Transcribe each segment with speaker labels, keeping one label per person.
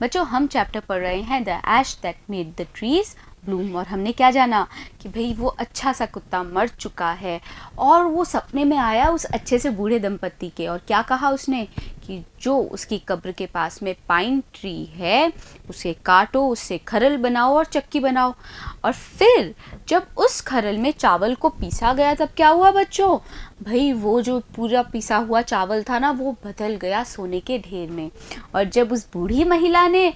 Speaker 1: बच्चों हम चैप्टर पढ़ रहे हैं the ash that made the trees bloom, और हमने क्या जाना कि भाई वो अच्छा सा कुत्ता मर चुका है और वो सपने में आया उस अच्छे से बूढ़े दंपत्ति के, और क्या कहा उसने कि जो उसकी कब्र के पास में पाइन ट्री है उसे काटो, उससे खरल बनाओ और चक्की बनाओ। और फिर जब उस खरल में चावल को पीसा गया तब क्या हुआ बच्चों, भाई वो जो पूरा पिसा हुआ चावल था ना वो बदल गया सोने के ढेर में। और जब उस बूढ़ी महिला ने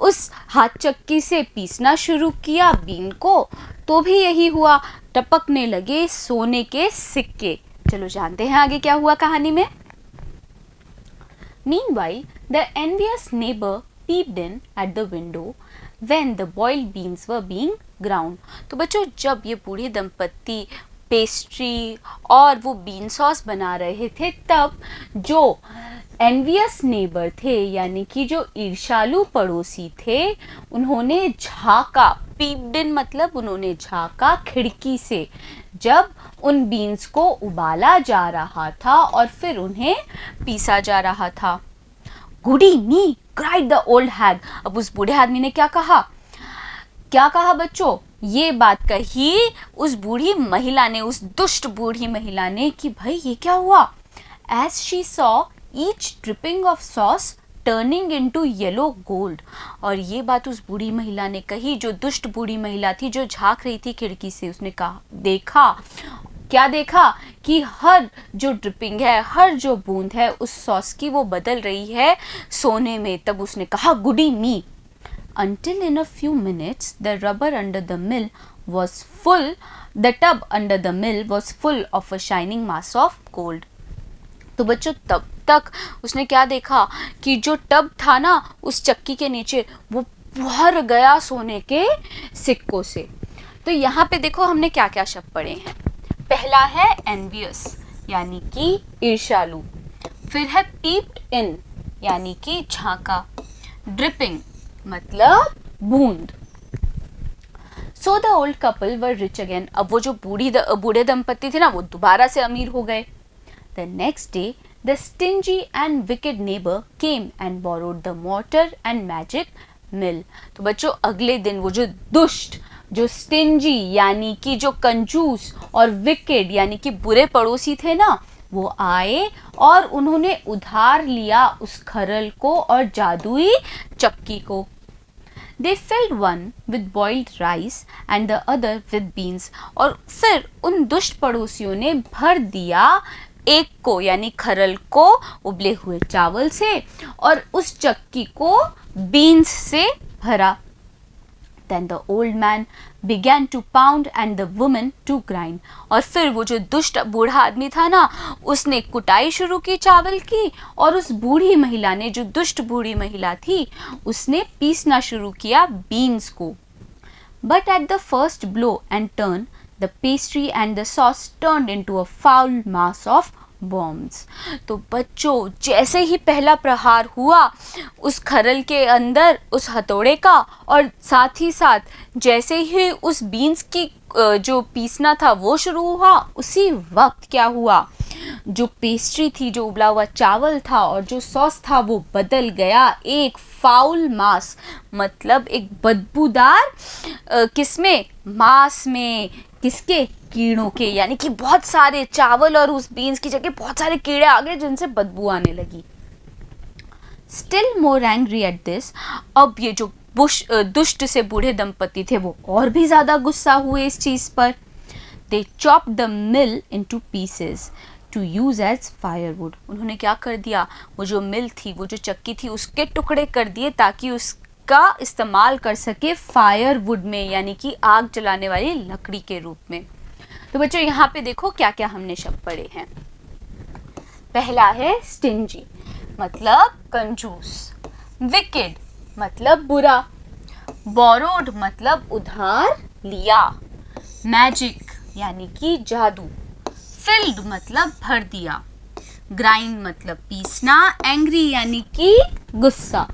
Speaker 1: उस हाथ चक्की से पीसना शुरू किया बीन को तो भी यही हुआ, टपकने लगे सोने के सिक्के। चलो जानते हैं आगे क्या हुआ कहानी में। Meanwhile, the envious neighbor peeped in at the window when the boiled beans were being ground। तो बच्चों जब ये बूढ़े दंपत्ति पेस्ट्री और वो बीन सॉस बना रहे थे तब जो एनवियस नेबर थे यानी कि जो ईर्ष्यालु पड़ोसी थे उन्होंने झांका, पीप्ड इन मतलब उन्होंने झांका खिड़की से जब उन बीन्स को उबाला जा रहा था और फिर उन्हें पीसा जा रहा था। गुडी मी क्राइड द ओल्ड हैग। अब उस बूढ़े आदमी ने क्या कहा बच्चों, ये बात कही उस बूढ़ी महिला ने, उस दुष्ट बूढ़ी महिला ने कि भाई ये क्या हुआ। As she saw each dripping of sauce turning into yellow gold. और ये बात उस बूढ़ी महिला ने कही, जो दुष्ट बूढ़ी महिला थी जो झांक रही थी खिड़की से। उसने कहा, क्या देखा कि हर जो ड्रिपिंग है, हर जो बूंद है उस सॉस की वो बदल रही है सोने में। तब उसने कहा गुडी मी। Until in a few minutes the rubber under the mill was full, the tub under the mill was full of a shining mass of gold। तो बच्चों तब तक उसने क्या देखा कि जो टब था ना उस चक्की के नीचे वो भर गया सोने के सिक्कों से। तो यहाँ पे देखो हमने क्या क्या शब्द पढ़े हैं। पहला है एनवियस यानी कि ईर्ष्यालु, फिर है पीप्ड इन यानी कि झांका, ड्रिपिंग मतलब बूंद। So the old couple were rich again. अब वो जो बूढ़े दंपत्ति थे ना वो दोबारा से अमीर हो गए। The next day the stingy and wicked neighbour came and borrowed the mortar and magic mill. तो बच्चों अगले दिन वो जो दुष्ट, जो स्टिंजी यानी कि जो कंजूस और विकेड यानी कि बुरे पड़ोसी थे ना वो आए और उन्होंने उधार लिया उस खरल को और जादुई चक्की को। They filled one with boiled rice and the other with beans। और फिर उन दुष्ट पड़ोसियों ने भर दिया एक को यानी खरल को उबले हुए चावल से और उस चक्की को बीन्स से भरा। Then the old man began to pound and the woman to grind। और फिर वो जो दुष्ट बूढ़ा आदमी था ना उसने कुटाई शुरू की चावल की और उस बूढ़ी महिला ने, जो दुष्ट बूढ़ी महिला थी, उसने पीसना शुरू किया बीन्स को। But at the first blow and turn the pastry and the sauce turned into a foul mass of bombs। तो बच्चों जैसे ही पहला प्रहार हुआ उस खरल के अंदर उस हथौड़े का और साथ ही साथ जैसे ही उस बीन्स की जो पीसना था वो शुरू हुआ, उसी वक्त क्या हुआ, जो पेस्ट्री थी, जो उबला हुआ चावल था और जो सॉस था वो बदल गया एक फाउल मास मतलब एक बदबूदार किसमें, मास में, किसके, कीड़ों के। यानी कि बहुत सारे चावल और उस बीन्स की जगह बहुत सारे कीड़े आ गए जिनसे बदबू आने लगी। Still more angry at this. अब ये जो दुष्ट से बूढ़े दंपति थे वो और भी ज्यादा गुस्सा हुए इस चीज पर। They chopped the mill into pieces to use as firewood. उन्होंने क्या कर दिया, वो जो मिल थी, वो जो चक्की थी, उसके टुकड़े कर दिए ताकि उसका इस्तेमाल कर सके फायरवुड में यानी कि आग जलाने वाली लकड़ी के रूप में। तो बच्चों यहाँ पे देखो क्या क्या हमने शब्द पढ़े हैं। पहला है स्टिंजी मतलब कंजूस, विकेड मतलब बुरा, बोरोड मतलब उधार लिया, मैजिक यानी कि जादू, फिल्ड मतलब भर दिया, ग्राइंड मतलब पीसना, एंग्री यानी कि गुस्सा।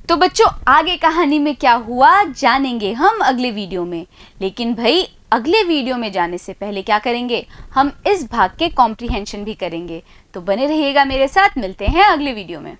Speaker 1: तो बच्चों आगे कहानी में क्या हुआ जानेंगे हम अगले वीडियो में। लेकिन भाई अगले वीडियो में जाने से पहले क्या करेंगे, हम इस भाग के कॉम्प्रिहेंशन भी करेंगे। तो बने रहिएगा मेरे साथ, मिलते हैं अगले वीडियो में।